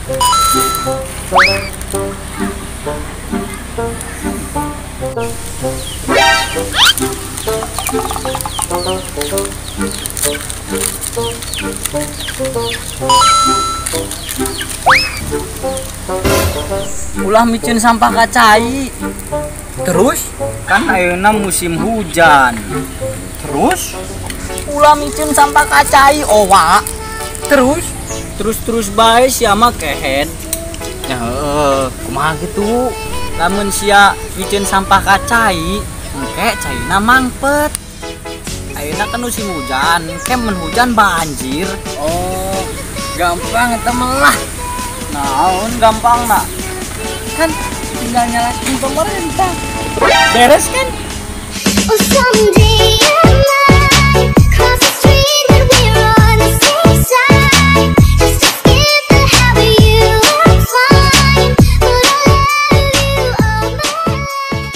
Ulah micin sampah kacai. Terus kan ayeuna musim hujan. Terus ulah micin sampah kacai owa. Terus bae sia mah kehead. Ya heueuh, kumaha gitu. Lamun sia micin sampah kacai, engke caina mangpet. Ayeuna kan musim hujan, kemen hujan banjir. Oh, gampang eta mah lah. Naon gampangna? Kan tinggal nyalain pemerintah. Beres kan? Oh, someday I might cross the street and we're on the same side. Just to skip the half of you, I'm fine, but I'll have you all my life.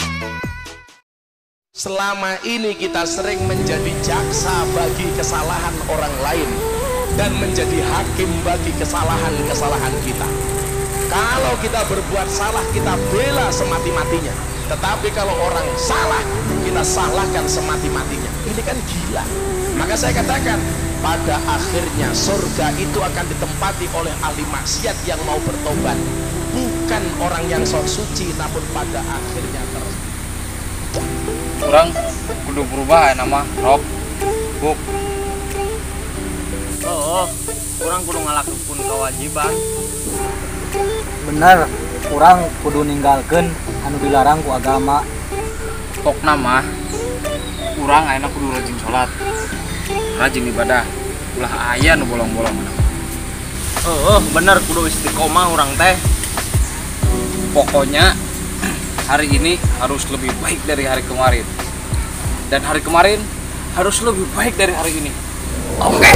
Selama ini kita sering menjadi jaksa bagi kesalahan orang lain dan menjadi hakim bagi kesalahan-kesalahan kita. Kalau kita berbuat salah, kita bela semati-matinya. Tetapi kalau orang salah, kita salahkan semati-matinya. Ini kan gila. Maka saya katakan, pada akhirnya surga itu akan ditempati oleh ahli maksiat yang mau bertobat, bukan orang yang sok suci, namun pada akhirnya orang kudu berubah nama rok buk. Oh, kurang kudu ngalakeun kewajiban. Bener, kurang kudu ninggalkeun anu dilarang ku agama. Pokna mah urang ayeuna kudu rajin salat, rajin ibadah, ulah aya nu bolong-bolong. Bener kudu istiqomah urang teh. Pokoknya hari ini harus lebih baik dari hari kemarin, dan hari kemarin harus lebih baik dari hari ini. Oke.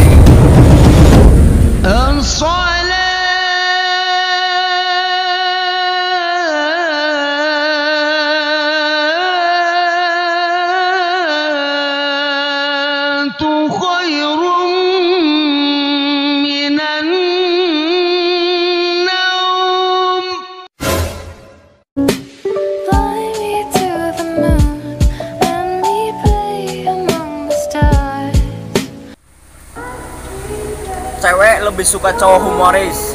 Cewek lebih suka cowok humoris,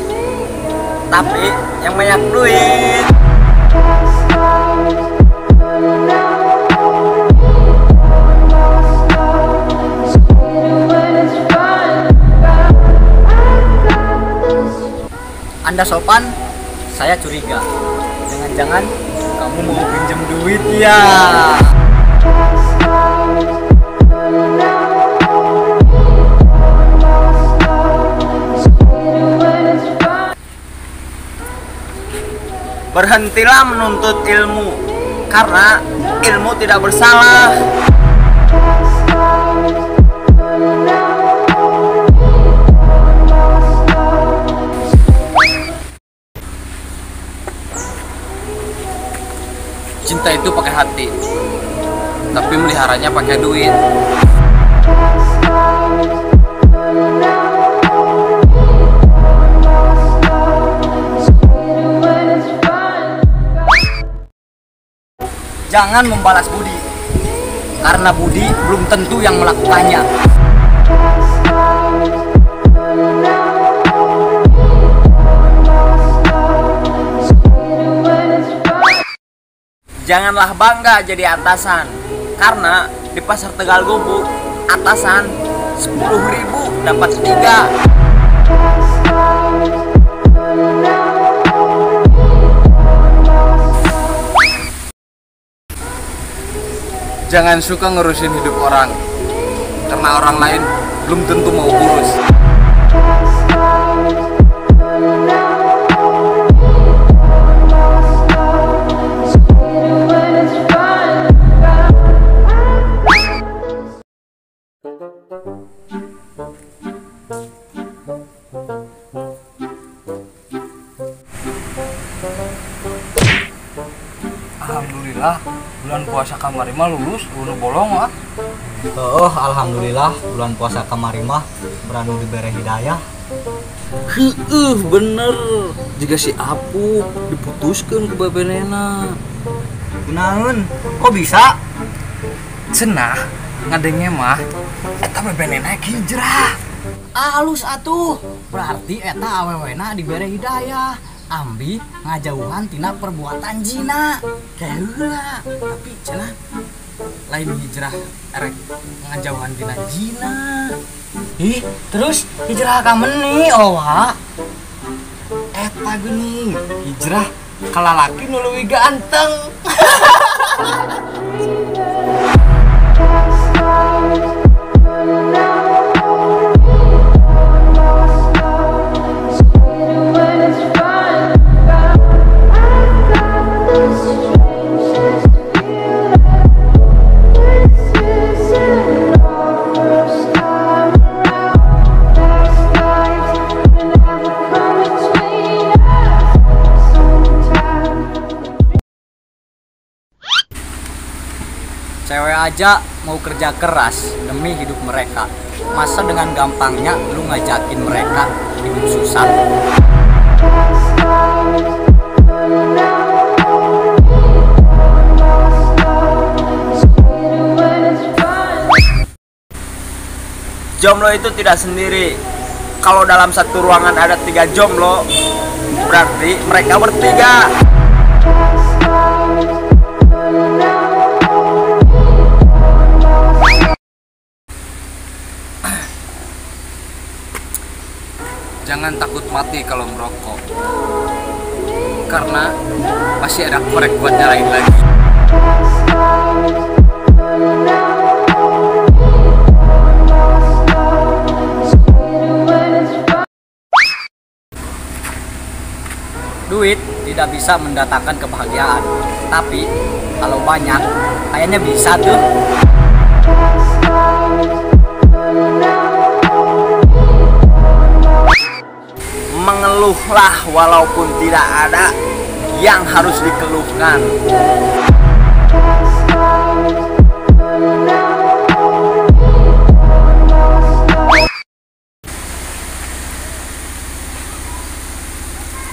tapi yang banyak duit. Anda sopan, saya curiga. Jangan-jangan kamu mau pinjam duit ya? Berhentilah menuntut ilmu, karena ilmu tidak bersalah. Cinta itu pakai hati, tapi meliharanya pakai duit. Jangan membalas budi, karena budi belum tentu yang melakukannya. Janganlah bangga jadi atasan, karena di pasar Tegal Gubuk atasan 10.000 dapat 3. Jangan suka ngurusin hidup orang, karena orang lain belum tentu mau urus. Alhamdulillah bulan puasa kamari mah lulus, unu bolong ah. Alhamdulillah bulan puasa kamari mah beranu diberi hidayah. Bener. Jika si Apu diputuskan ke babenena. Kunaon? Kok bisa? Cenah ngadenge mah eta babenena hijrah. Alus atuh. Berarti eta awewena dibere hidayah. Ambi ngajauhan tina perbuatan zina. Kayak tapi cenah lain hijrah erek ngajauhan tina zina. Ih, terus hijrah ka meni owa. Eta geuning, hijrah ka lalaki nu leuwih ganteng. Cewek aja mau kerja keras demi hidup mereka. Masa dengan gampangnya lu ngajakin mereka hidup susah? Jomblo itu tidak sendiri. Kalau dalam satu ruangan ada 3 jomblo, berarti mereka bertiga. Jangan takut mati kalau merokok, karena masih ada korek buat nyalain lagi. Duit tidak bisa mendatangkan kebahagiaan, tapi kalau banyak, kayaknya bisa tuh. Mengeluhlah walaupun tidak ada yang harus dikeluhkan.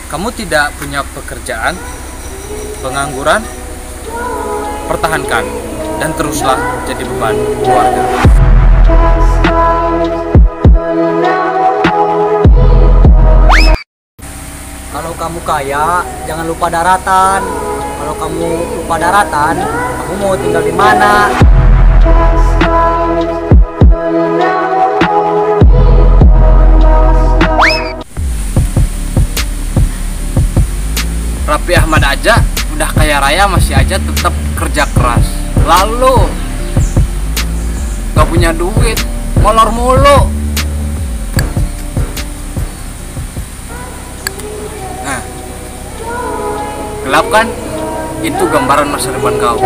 Kamu tidak punya pekerjaan, pengangguran, pertahankan dan teruslah jadi beban keluarga. Kalau kamu kaya, jangan lupa daratan. Kalau kamu lupa daratan, kamu mau tinggal di mana? Raffi Ahmad aja udah kaya raya masih aja tetap kerja keras. Lalu gak punya duit, molor mulu. Nah, gelap kan? Itu gambaran masa depan kau.